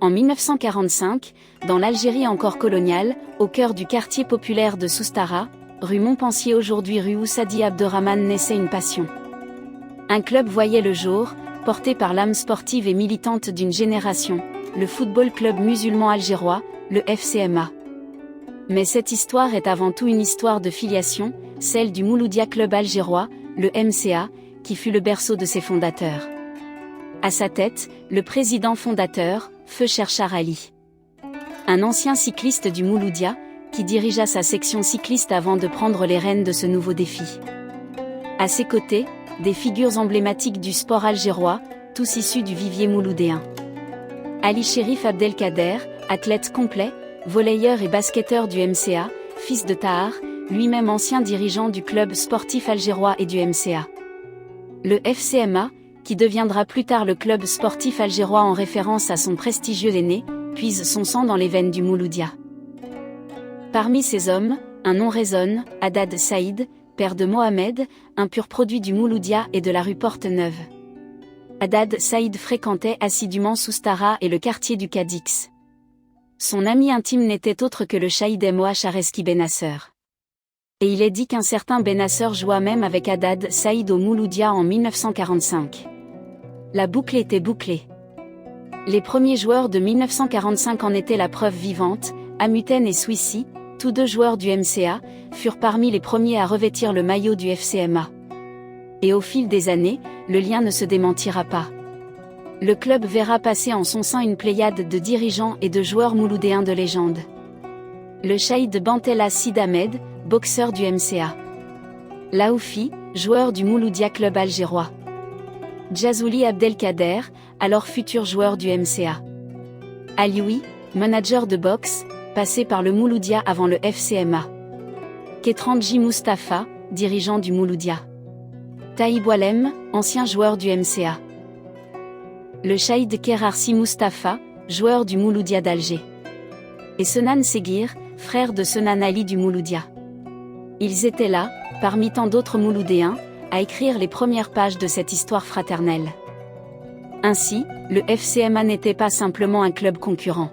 En 1945, dans l'Algérie encore coloniale, au cœur du quartier populaire de Soustara, rue Montpensier aujourd'hui rue Oussadi Abderrahmane naissait une passion. Un club voyait le jour, porté par l'âme sportive et militante d'une génération, le Football Club Musulman Algérois, le FCMA. Mais cette histoire est avant tout une histoire de filiation, celle du Mouloudia Club Algérois, le MCA, qui fut le berceau de ses fondateurs. À sa tête, le président fondateur, Feu Cherchar Ali. Un ancien cycliste du Mouloudia, qui dirigea sa section cycliste avant de prendre les rênes de ce nouveau défi. À ses côtés, des figures emblématiques du sport algérois, tous issus du vivier mouloudéen. Ali Chérif Abdelkader, athlète complet, volleyeur et basketteur du MCA, fils de Tahar, lui-même ancien dirigeant du club sportif algérois et du MCA. Le FCMA, qui deviendra plus tard le club sportif algérois en référence à son prestigieux aîné, puise son sang dans les veines du Mouloudia. Parmi ces hommes, un nom résonne, Haddad Saïd, père de Mohamed, un pur produit du Mouloudia et de la rue Porte-Neuve. Haddad Saïd fréquentait assidûment Soustara et le quartier du Cadix. Son ami intime n'était autre que le Chaïd Moa Chareski Benasser. Et il est dit qu'un certain Benasser joua même avec Haddad Saïd au Mouloudia en 1945. La boucle était bouclée. Les premiers joueurs de 1945 en étaient la preuve vivante, Amuten et Swissi, tous deux joueurs du MCA, furent parmi les premiers à revêtir le maillot du FCMA. Et au fil des années, le lien ne se démentira pas. Le club verra passer en son sein une pléiade de dirigeants et de joueurs mouloudéens de légende. Le Chaïd Bantella Sid Ahmed, boxeur du MCA. Laoufi, joueur du Mouloudia Club algérois. Djazouli Abdelkader, alors futur joueur du MCA. Alioui, manager de boxe, passé par le Mouloudia avant le FCMA. Ketranji Mustafa, dirigeant du Mouloudia. Taïb Oualem, ancien joueur du MCA. Le Chaïd Kerarsi Mustafa, joueur du Mouloudia d'Alger. Et Senan Seguir, frère de Senan Ali du Mouloudia. Ils étaient là, parmi tant d'autres Mouloudéens, à écrire les premières pages de cette histoire fraternelle. Ainsi, le FCMA n'était pas simplement un club concurrent.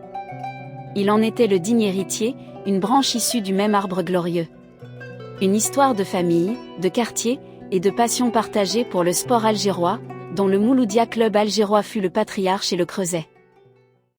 Il en était le digne héritier, une branche issue du même arbre glorieux. Une histoire de famille, de quartier, et de passion partagée pour le sport algérois, dont le Mouloudia Club algérois fut le patriarche et le creuset.